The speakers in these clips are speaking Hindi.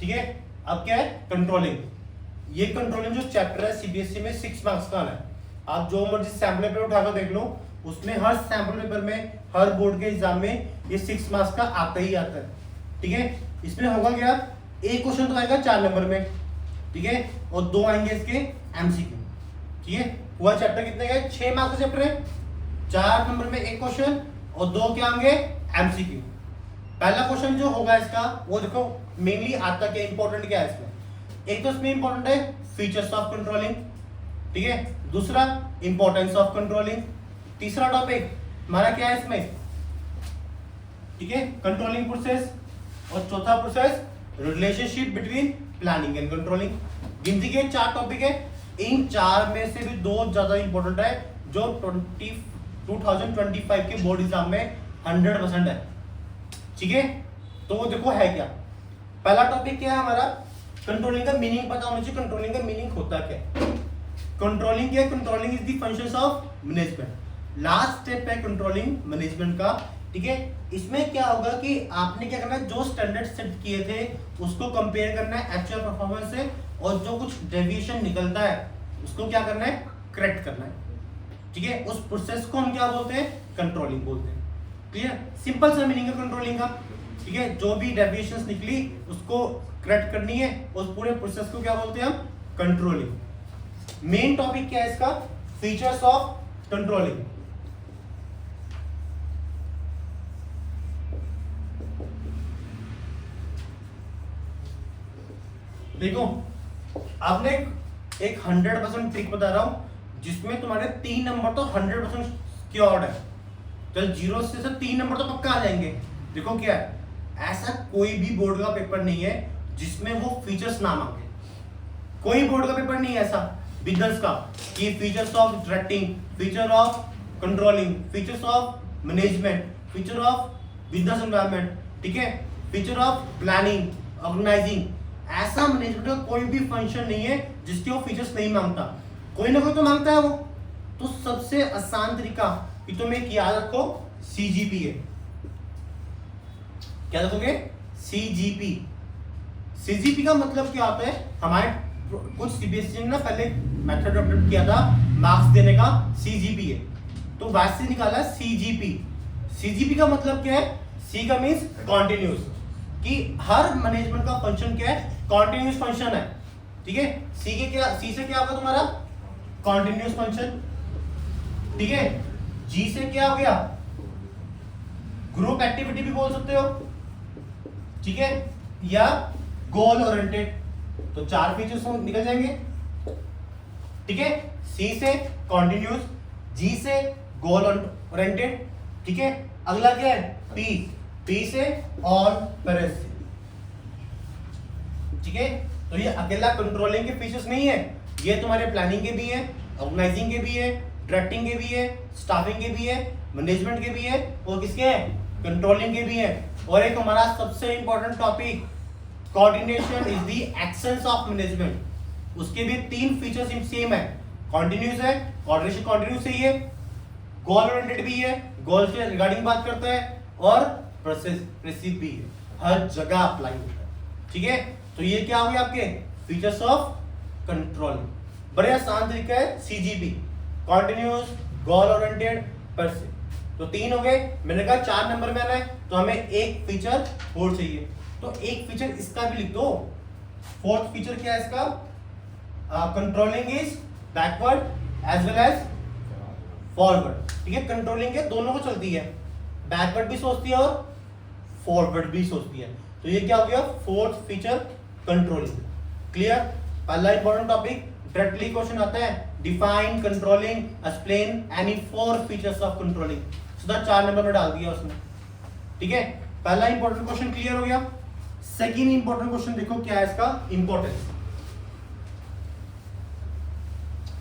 ठीक है। अब क्या है कंट्रोलिंग, ये कंट्रोलिंग जो चैप्टर है सीबीएसई में 6 मार्क्स का है। आप जो मर्जी सैंपल पेपर उठाकर देख लो, उसमें हर सैंपल पेपर में हर बोर्ड के एग्जाम में ये 6 मार्क्स का आता ही आता है, ठीक है। इसमें होगा क्या, एक क्वेश्चन तो आएगा 4 नंबर में, ठीक है, और 2 आएंगे इसके एमसीक्यू, ठीक है। हुआ चैप्टर कितने का, 6 मार्क्स का चैप्टर है, 4 नंबर में एक क्वेश्चन और 2 क्या होंगे एमसीक्यू। पहला क्वेश्चन जो होगा इसका वो देखो मेनली आता क्या, इंपॉर्टेंट क्या है इसमें, एक तो इसमें इंपॉर्टेंट है फीचर्स ऑफ कंट्रोलिंग, ठीक है, दूसरा इंपॉर्टेंस ऑफ कंट्रोलिंग, तीसरा टॉपिक हमारा क्या है इसमें, ठीक है, कंट्रोलिंग प्रोसेस, और चौथा process relationship between planning and controlling. गिनती के 4 टॉपिक है, इन 4 में से भी 2 ज्यादा इंपॉर्टेंट है जो 2025 के बोर्ड एग्जाम में 100% है, ठीक है। तो वो देखो है क्या, पहला टॉपिक क्या है हमारा, कंट्रोलिंग का मीनिंग पता होना चाहिए, कंट्रोलिंग का मीनिंग होता क्या है। कंट्रोलिंग क्या है, controlling is the functions of management, last step है कंट्रोलिंग मैनेजमेंट का, ठीक है। इसमें क्या होगा कि आपने क्या करना है, जो स्टैंडर्ड सेट किए थे उसको कंपेयर करना है एक्चुअल परफॉर्मेंस से, और जो कुछ डेविएशन निकलता है उसको क्या करना है, करेक्ट करना है, ठीक है। उस प्रोसेस को हम क्या बोलते हैं, कंट्रोलिंग बोलते हैं। क्लियर, सिंपल सा मीनिंग है कंट्रोलिंग का, ठीक है। जो भी डेविएशंस निकली उसको करेक्ट करनी है, उस पूरे प्रोसेस को क्या बोलते हैं हम, कंट्रोलिंग। मेन टॉपिक क्या है इसका, फीचर्स ऑफ कंट्रोलिंग। देखो आपने एक 100% ट्रिक बता रहा हूं जिसमें तुम्हारे 3 नंबर तो 100% सिक्योर्ड है, तो 0 से 3 नंबर तो पक्का आ जाएंगे। देखो क्या है, ऐसा कोई भी बोर्ड का पेपर नहीं है जिसमें वो फीचर्स ना मांगे, कोई बोर्ड का पेपर नहीं है ऐसा बिजनेस का कि features of directing, feature of controlling, features of management, feature of business environment, ठीक है, फीचर ऑफ प्लानिंग, ऑर्गेनाइजिंग, ऐसा मैनेजमेंट का कोई भी फंक्शन नहीं है जिसके वो फीचर्स नहीं मांगता, कोई ना कोई तो मांगता है वो। तो सबसे आसान तरीका कि तुम एक याद रखो, सीजीपी है। क्या रखोगे, सीजीपी। सीजीपी का मतलब क्या होता है, हमारे कुछ सीबीएसई ने ना पहले मेथड अडॉप्ट किया था मार्क्स देने का, सीजीपी है, तो वैसे निकाला सीजीपी। सीजीपी का मतलब क्या है, सी का मींस कॉन्टिन्यूस, कि हर मैनेजमेंट का फंक्शन क्या है, कॉन्टिन्यूस फंक्शन है, ठीक है। सी से क्या होगा तुम्हारा, कॉन्टिन्यूस फंक्शन, ठीक है। जी से क्या हो गया, ग्रुप एक्टिविटी भी बोल सकते हो, ठीक है, या गोल ओरिएंटेड, तो 4 फीचर्स निकल जाएंगे, ठीक है। सी से कॉन्टिन्यूस, जी से गोल ओरिएंटेड, ठीक है। अगला क्या है, पी, पी से ऑन पेरेंस, ठीक है। तो ये अकेला कंट्रोलिंग के फीचर्स नहीं है, ये तुम्हारे प्लानिंग के भी है, ऑर्गेनाइजिंग के भी है, डायरेक्टिंग के भी है, स्टाफिंग के भी है, मैनेजमेंट के भी है, और किसके हैं, कंट्रोलिंग के भी है। और एक हमारा सबसे important topic, coordination is the essence of management, उसके भी 3 फीचर्स सेम है, कॉन्टिन्यूस है, कोऑर्डिनेशन कॉन्टिन्यूस है, ये गोल ओरिएंटेड भी है, गोल के रिगार्डिंग बात करता है, और प्रोसेसिव भी है, हर जगह अप्लाई होता है, ठीक है। तो ये क्या हो गया आपके फीचर्स ऑफ कंट्रोल, बड़े आसान तरीका है CGP, continuous, goal oriented, progressive. तो 3 हो गए, मैंने कहा 4 नंबर में आना है तो हमें एक फीचर और चाहिए, तो एक फीचर इसका भी लिख दो। 4th फीचर क्या है इसका, controlling is backward as well as forward, ठीक है। कंट्रोलिंग है दोनों को चलती है, बैकवर्ड भी सोचती है और फॉरवर्ड भी सोचती है, तो ये क्या हो गया 4th फीचर कंट्रोलिंग। क्लियर, पहला इंपॉर्टेंट टॉपिक, डायरेक्टली क्वेश्चन आता है, define controlling, explain any 4 features of controlling, सीधा 4 नंबर में डाल दिया उसने, ठीक है। पहला इंपॉर्टेंट क्वेश्चन क्लियर हो गया। सेकंड इंपॉर्टेंट क्वेश्चन देखो क्या है इसका, इंपॉर्टेंस,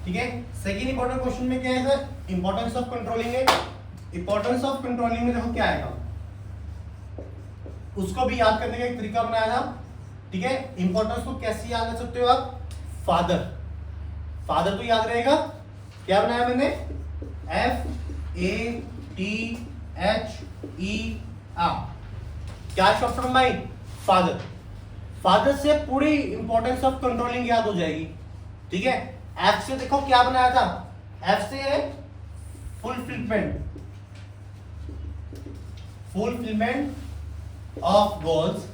ठीक है। सेकंड इंपॉर्टेंट क्वेश्चन में क्या है सर, इंपॉर्टेंस ऑफ कंट्रोलिंग है। इंपॉर्टेंस ऑफ कंट्रोलिंग में देखो क्या आएगा, उसको भी याद करने का एक तरीका बनाया था, ठीक है। इंपॉर्टेंस को कैसे याद कर सकते हो आप, फादर, फादर तो याद रहेगा, क्या बनाया मैंने, FATHER, क्या शॉर्ट फॉर्म भाई, फादर। फादर से पूरी इंपॉर्टेंस ऑफ कंट्रोलिंग याद हो जाएगी, ठीक है। एफ से देखो क्या बनाया था, एफ से है फुलफिलमेंट ऑफ गोल्स,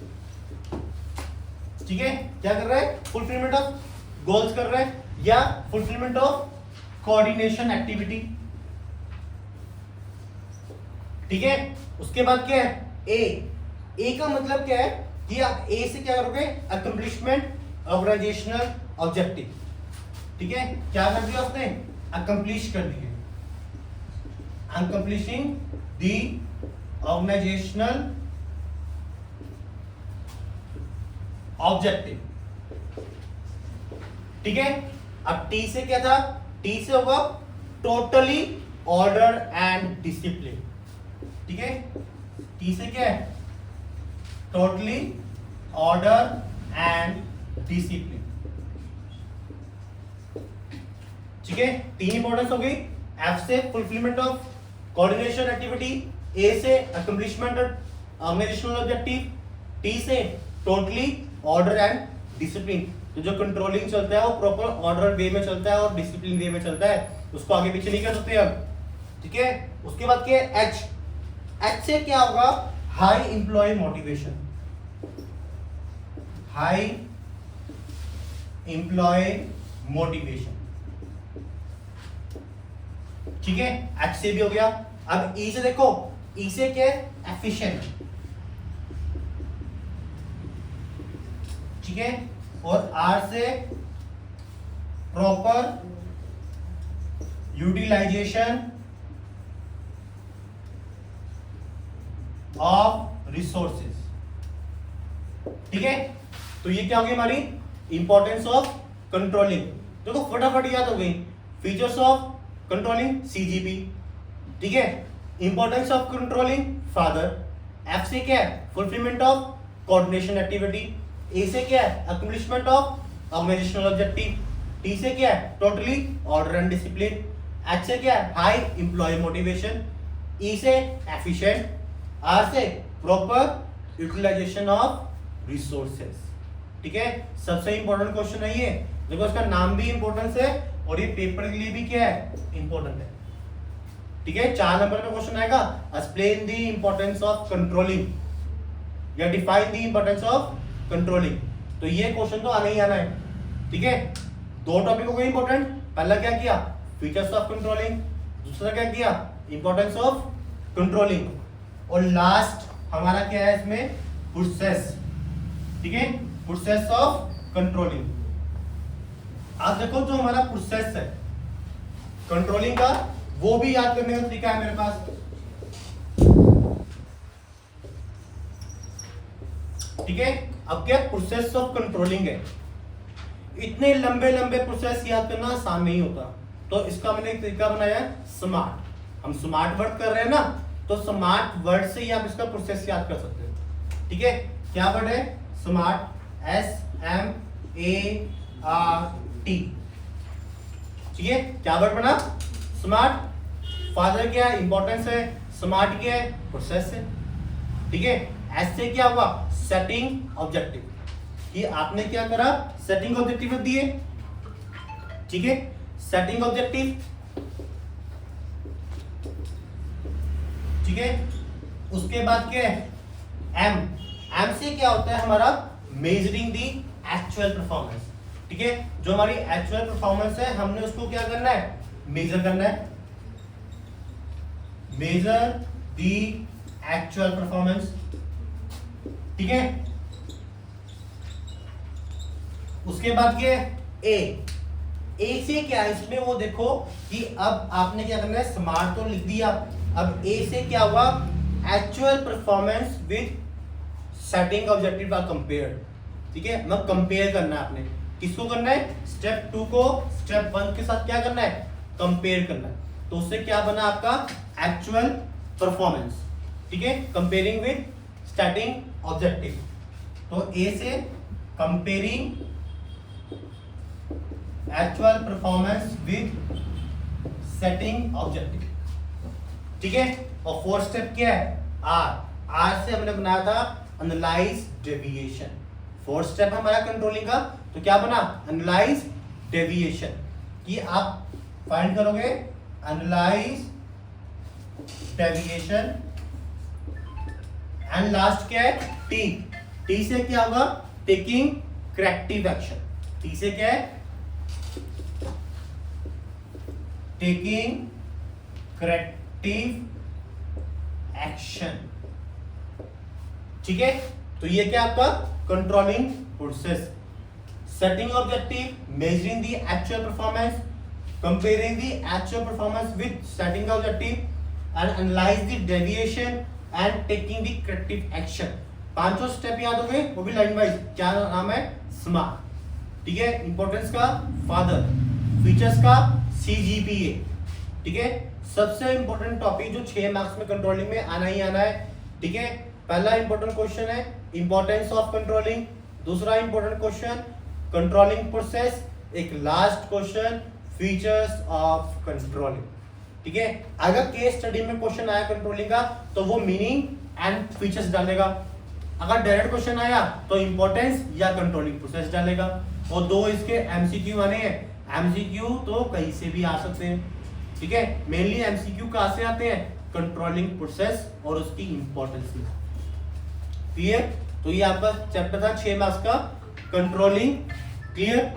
ठीक है। क्या कर रहा है, फुलफिलमेंट ऑफ गोल्स कर रहा है, या फुलफिलमेंट ऑफ कोऑर्डिनेशन एक्टिविटी, ठीक है। उसके बाद क्या है, ए का मतलब क्या है कि आप ए से क्या करोगे, अकम्प्लिशमेंट ऑर्गेनाइजेशनल ऑब्जेक्टिव, ठीक है। क्या कर दिया उसने, अकम्प्लिश कर दिए, अकम्प्लिशिंग द ऑर्गेनाइजेशनल ऑब्जेक्टिव, ठीक है। अब टी से क्या था, टी से होगा टोटली ऑर्डर एंड डिसिप्लिन, ठीक है। टी से क्या है, टोटली ऑर्डर एंड डिसिप्लिन, ठीक है। तीन इंपॉर्टेंस हो गई, एफ से fulfilment of coordination activity, A से अकम्प्लिशमेंट ऑर्गेनाइजेशनल ऑब्जेक्टिव, टी से टोटली ऑर्डर एंड डिसिप्लिन। तो जो कंट्रोलिंग चलता है वो प्रॉपर ऑर्डर वे में चलता है और डिसिप्लिन वे में चलता है, उसको आगे पीछे नहीं कर सकते हम, ठीक है। उसके बाद क्या है, एच से क्या होगा, high employ motivation, high employ motivation, ठीक है। एच से भी हो गया। अब ई से देखो, ई से क्या है, एफिशिएंट, ठीक है। और आर से प्रॉपर यूटिलाइजेशन ऑफ रिसोर्सेज, ठीक है। तो ये क्या होगी हमारी इंपॉर्टेंस ऑफ कंट्रोलिंग, देखो फटाफट याद हो गई। फीचर्स ऑफ कंट्रोलिंग सीजीपी, ठीक है। Importance of controlling father, F से क्या है, fulfilment of coordination activity, A से क्या है, accomplishment of organisational objective, T से क्या है, totally order and discipline, H से क्या है, हाई एम्प्लॉय मोटिवेशन, ई से एफिशिएंट, आर से प्रॉपर यूटिलाइजेशन ऑफ रिसोर्सेज, ठीक है। सबसे इंपॉर्टेंट क्वेश्चन है ये, देखो इसका नाम भी इंपॉर्टेंस है और ये पेपर के लिए भी क्या है, इंपॉर्टेंट है, ठीक है। 4 नंबर का क्वेश्चन आएगा, explain the importance of controlling या define the importance of controlling. तो ये क्वेश्चन तो आना ही आना है, ठीक है। 2 टॉपिक हो गए इंपॉर्टेंट, पहला क्या किया, फीचर्स ऑफ कंट्रोलिंग, दूसरा क्या किया, इंपॉर्टेंस ऑफ कंट्रोलिंग, और लास्ट हमारा क्या है इसमें, प्रोसेस, ठीक है, प्रोसेस ऑफ कंट्रोलिंग। आप देखो जो हमारा प्रोसेस है कंट्रोलिंग का, वो भी याद करने का तरीका है मेरे पास, ठीक है। अब क्या प्रोसेस ऑफ कंट्रोलिंग है, इतने लंबे लंबे प्रोसेस याद करना आसान नहीं होता, तो इसका मैंने एक तरीका बनाया है स्मार्ट। हम स्मार्ट वर्ड कर रहे हैं ना, तो स्मार्ट वर्ड से ही आप इसका प्रोसेस याद कर सकते हो, ठीक है। क्या वर्ड है, स्मार्ट, SMART, ठीक है। क्या वर्ड बना, स्मार्ट। फादर क्या है, इंपॉर्टेंस है, स्मार्ट क्या है, प्रोसेस है, ठीक है। एस से क्या हुआ, सेटिंग ऑब्जेक्टिव, कि आपने क्या करा, सेटिंग ऑब्जेक्टिव दिए, ठीक है, सेटिंग ऑब्जेक्टिव, ठीक है। उसके बाद क्या है, एम से क्या होता है हमारा, मेजरिंग दी एक्चुअल परफॉर्मेंस, ठीक है। जो हमारी एक्चुअल परफॉर्मेंस है हमने उसको क्या करना है, मेजर करना है, मेजर दी एक्चुअल परफॉर्मेंस, ठीक है। उसके बाद क्या है, ए से क्या है इसमें, वो देखो कि अब आपने क्या करना है, स्मार्ट तो लिख दिया, अब ए से क्या हुआ, actual performance with setting objective are compared, ठीक है। मतलब कंपेयर करना है आपने, किसको करना है, स्टेप 2 को स्टेप 1 के साथ क्या करना है, कंपेयर करना है। तो उससे क्या बना आपका, एक्चुअल परफॉर्मेंस, ठीक है, कंपेयरिंग विद सेटिंग ऑब्जेक्टिव। तो ए से comparing actual performance with setting objective, ठीक है। और 4th स्टेप क्या है, आर से हमने बनाया था एनालाइज डेविएशन, फोर्थ स्टेप हमारा कंट्रोलिंग का, तो क्या बना, एनालाइज डेविएशन, कि आप फाइंड करोगे एनालाइज डेविएशन। एंड लास्ट क्या है, टी। टी से क्या होगा, टेकिंग करेक्टिव एक्शन। टी से क्या है, टेकिंग करेक्टिव एक्शन। ठीक है, तो ये क्या आपका controlling process, setting objective, measuring the actual performance, comparing the actual performance with setting objective and analyse the deviation and taking the corrective action. पांचों स्टेप याद हो गए, वो भी लाइन वाइज। क्या नाम है, स्मार्ट। ठीक है, इंपॉर्टेंस का फादर, फीचर्स का CGPA। ठीक है, सबसे इंपॉर्टेंट टॉपिक जो 6 मार्क्स में कंट्रोलिंग में आना ही आना है। ठीक है, पहला इंपॉर्टेंट क्वेश्चन है इंपॉर्टेंस ऑफ कंट्रोलिंग, दूसरा इंपॉर्टेंट क्वेश्चन कंट्रोलिंग प्रोसेस, एक last question features of controlling. ठीक है, अगर केस स्टडी में क्वेश्चन आया कंट्रोलिंग का तो वो मीनिंग एंड फीचर्स डालेगा, अगर डायरेक्ट क्वेश्चन आया तो इंपॉर्टेंस या कंट्रोलिंग प्रोसेस डालेगा। और 2 इसके MCQ आने हैं। MCQ तो कहीं से भी आ सकते हैं। ठीक है, मेनली MCQ कहां से आते हैं, कंट्रोलिंग प्रोसेस और उसकी इंपॉर्टेंस। क्लियर, तो ये आपका चैप्टर था 6 मार्क्स का कंट्रोलिंग। क्लियर।